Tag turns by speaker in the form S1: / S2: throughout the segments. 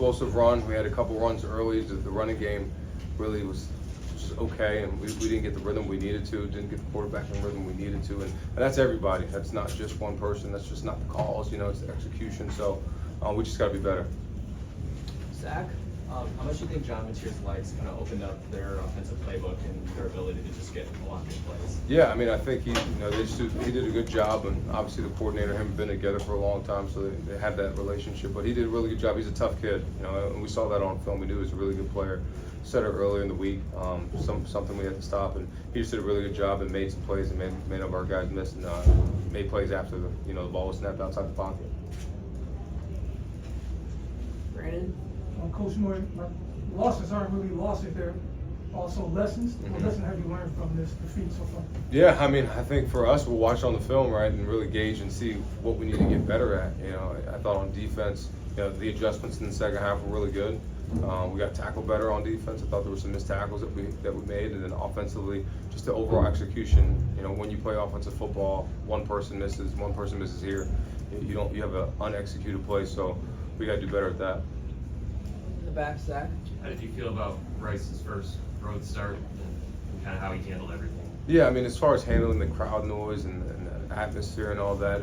S1: explosive run. We had a couple runs early. The running game really was just okay, and we didn't get the rhythm we needed to. Didn't get the quarterback in rhythm we needed to, and that's everybody. That's not just one person. That's just not the calls. It's the execution. So we just got to be better.
S2: Zach?
S3: How much do you think John Mateer's lights kind of opened up their offensive playbook and their ability to just get a lot of good plays?
S1: Yeah, I mean, I think he did a good job, and obviously the coordinator and him have been together for a long time, so they have that relationship. But he did a really good job. He's a tough kid, and we saw that on film. We knew he was a really good player. Said it earlier in the week, something we had to stop, and he just did a really good job and made some plays and made up our guys miss, and made plays after the ball was snapped outside the pocket.
S2: Brandon?
S4: Coach Moore, losses aren't really losses, they're also lessons. What lesson have you learned from this defeat so far?
S1: Yeah, I mean, I think for us, we'll watch on the film, right, and really gauge and see what we need to get better at. I thought on defense, the adjustments in the second half were really good. We got tackled better on defense. I thought there were some missed tackles that we made, and then offensively, just the overall execution. When you play offensive football, one person misses here. You have an unexecuted play, so we got to do better at that.
S2: Back, Zach.
S5: How did you feel about Bryce's first road start and kind of how he handled everything?
S1: Yeah, I mean, as far as handling the crowd noise and the atmosphere and all that,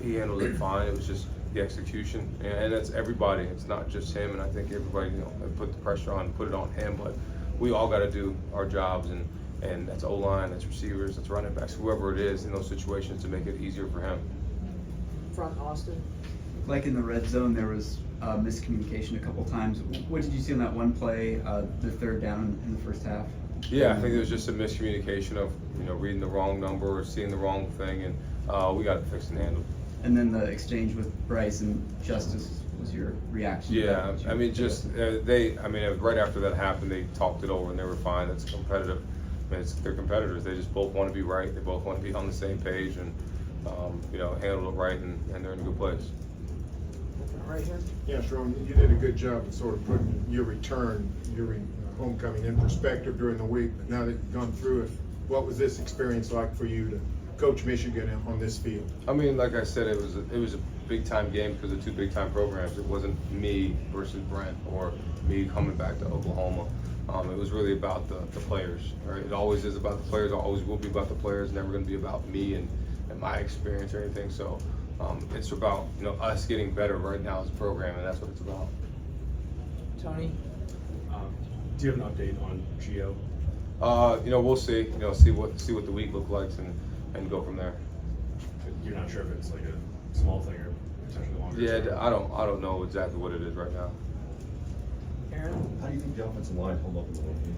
S1: he handled it fine. It was just the execution, and that's everybody. It's not just him, and I think everybody, put the pressure on, put it on him, but we all got to do our jobs, and that's O-line, that's receivers, that's running backs, whoever it is in those situations to make it easier for him.
S2: Front, Austin.
S6: Like in the red zone, there was miscommunication a couple times. What did you see on that one play, the third down in the first half?
S1: Yeah, I think there was just a miscommunication of reading the wrong number or seeing the wrong thing, and we got it fixed and handled.
S6: And then the exchange with Bryce and Justice was your reaction?
S1: Yeah, I mean, right after that happened, they talked it over and they were fine. It's competitive. I mean, they're competitors. They just both want to be right. They both want to be on the same page and handled it right, and they're in a good place.
S2: Right here.
S7: Yeah, Sherrone, you did a good job of sort of putting your return, your homecoming in perspective during the week. But now that you've gone through it, what was this experience like for you to coach Michigan on this field?
S1: I mean, like I said, it was a big time game because of two big time programs. It wasn't me versus Brent or me coming back to Oklahoma. It was really about the players, right? It always is about the players. It always will be about the players. Never going to be about me and my experience or anything. So. It's about us getting better right now as a program, and that's what it's about.
S2: Tony?
S8: Do you have an update on Gio?
S1: We'll see. See what the week looks like and go from there.
S8: You're not sure if it's like a small thing or potentially longer?
S1: Yeah, I don't know exactly what it is right now.
S2: Aaron?
S9: How do you think the offensive line held up in the whole game?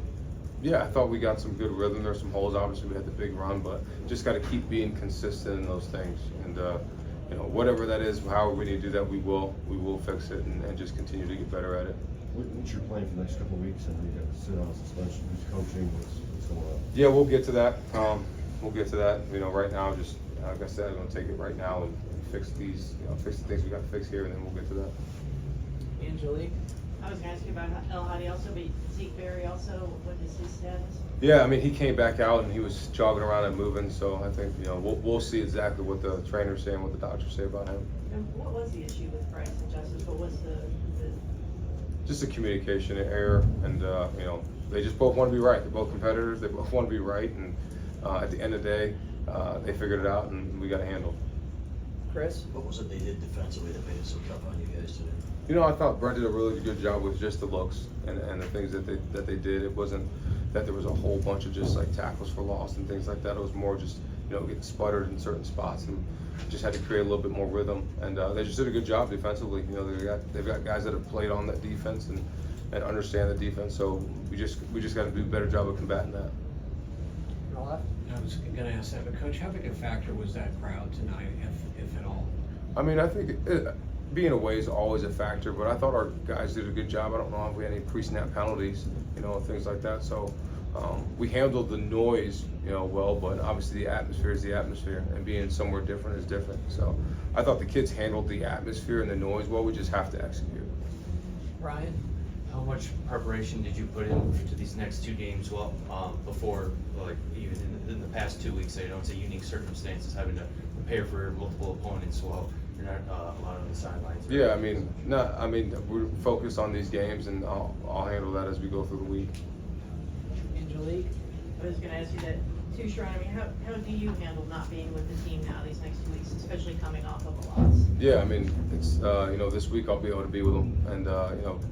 S1: Yeah, I thought we got some good rhythm. There's some holes. Obviously, we had the big run, but just got to keep being consistent in those things. And whatever that is, however we need to do that, we will fix it and just continue to get better at it.
S9: What's your plan for the next couple of weeks? And you got to sit on suspension. Who's coaching? What's going on?
S1: Yeah, we'll get to that. We'll get to that. Right now, just like I said, I'm going to take it right now and fix these, fix the things we got to fix here, and then we'll get to that.
S2: Angelique?
S10: I was going to ask you about El Hadi also, but Zeke Berry also, what is his status?
S1: Yeah, I mean, he came back out and he was jogging around and moving, so I think, we'll see exactly what the trainers say and what the doctors say about him.
S10: And what was the issue with Bryce and Justice? What was the
S1: Just a communication error, and, they just both want to be right. They're both competitors. They both want to be right, and at the end of the day, they figured it out, and we got a handle.
S2: Chris?
S11: What was it they did defensively that made it so tough on you guys today?
S1: I thought Brent did a really good job with just the looks and the things that they did. It wasn't that there was a whole bunch of just like tackles for loss and things like that. It was more just getting sputtered in certain spots and just had to create a little bit more rhythm. And they just did a good job defensively. They've got guys that have played on that defense and understand the defense. So we just got to do a better job of combating that.
S12: I was going to ask that, but Coach, how big a factor was that crowd tonight, if at all?
S1: I mean, I think being away is always a factor, but I thought our guys did a good job. I don't know if we had any pre-snap penalties, things like that. So we handled the noise, well, but obviously the atmosphere is the atmosphere, and being somewhere different is different. So I thought the kids handled the atmosphere and the noise well. We just have to execute.
S2: Ryan?
S5: How much preparation did you put into these next two games? Well, before, like even in the past 2 weeks, I don't say unique circumstances, having to prepare for multiple opponents. Well, You're not allowed on the sidelines? or-
S1: Yeah, I mean, we're focused on these games, and I'll handle that as we go through the week.
S2: Angelique?
S10: I was gonna ask you that too, Sherrone. I mean, how do you handle not being with the team now these next 2 weeks, especially coming off of a loss?
S1: Yeah, I mean, it's this week I'll be able to be with them, and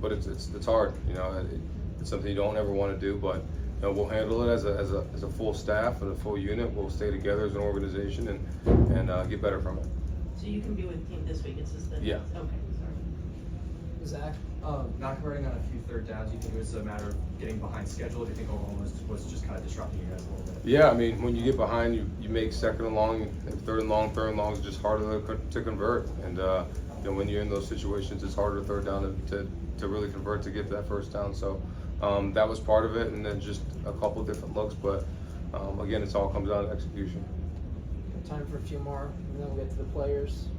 S1: but it's hard. It's something you don't ever want to do, but we'll handle it as a full staff and a full unit. We'll stay together as an organization and get better from it.
S10: So you can be with the team this week, it's just that.
S1: Yeah.
S10: Okay, sorry.
S2: Zach?
S3: Not converting on a few third downs, you think it was a matter of getting behind schedule? Do you think Oklahoma was just kind of disrupting you guys a little bit?
S1: Yeah, I mean, when you get behind, you make second and long, and third and long is just harder to convert. And when you're in those situations, it's harder third down to really convert to get that first down. So that was part of it, and then just a couple different looks. But again, it all comes down to execution.
S2: Time for a few more, and then we'll get to the players.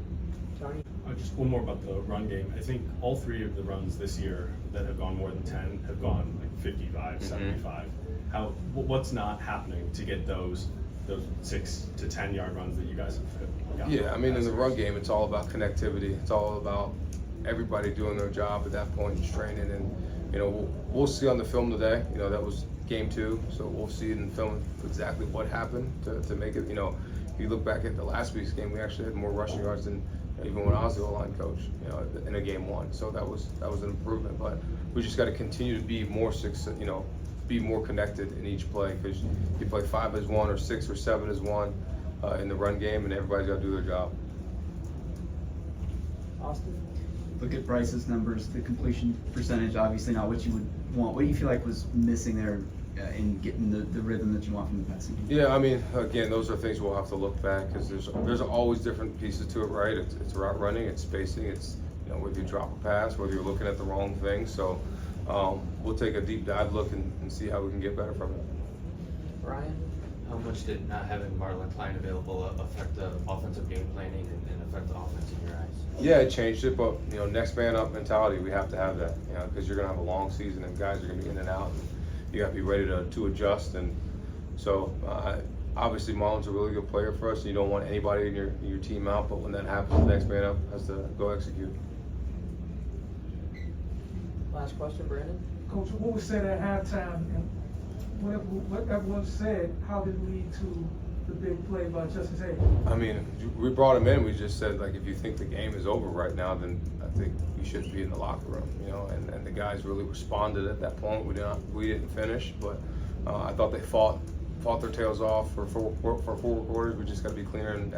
S2: Tony?
S8: Just one more about the run game. I think all three of the runs this year that have gone more than 10 have gone like 55, 75. What's not happening to get those 6 to 10 yard runs that you guys have gotten?
S1: Yeah, I mean, in the run game, it's all about connectivity. It's all about everybody doing their job at that point and straining. And we'll see on the film today. That was game 2, so we'll see in the film exactly what happened to make it. If you look back at the last week's game, we actually had more rushing yards than even when I was the O-line coach, in a game 1. So that was an improvement. But we just got to continue to be more be more connected in each play, because you play 5 as 1 or 6 or 7 as 1 in the run game, and everybody's got to do their job.
S2: Austin?
S6: Look at Bryce's numbers, the completion percentage, obviously not what you would want. What do you feel like was missing there in getting the rhythm that you want from the passing game?
S1: Yeah, I mean, again, those are things we'll have to look back, because there's always different pieces to it, right? It's route running, it's spacing, it's whether you drop a pass, whether you're looking at the wrong thing. So we'll take a deep dive look and see how we can get better from it.
S2: Ryan?
S5: How much did not having Marlon Klein available affect the offensive game planning and affect the offense in your eyes?
S1: Yeah, it changed it, but next man up mentality, we have to have that, because you're gonna have a long season and guys are gonna be in and out, and you gotta be ready to adjust. And so obviously Marlon's a really good player for us, and you don't want anybody in your team out, but when that happens, the next man up has to go execute.
S2: Last question, Brandon?
S4: Coach, what was said at halftime, and what everyone said, how did it lead to the big play by Justice Hayes?
S1: I mean, we brought him in. We just said, like, if you think the game is over right now, then I think you shouldn't be in the locker room, And the guys really responded at that point. We didn't finish, but I thought they fought their tails off for 4 quarters. We just got to be cleaner and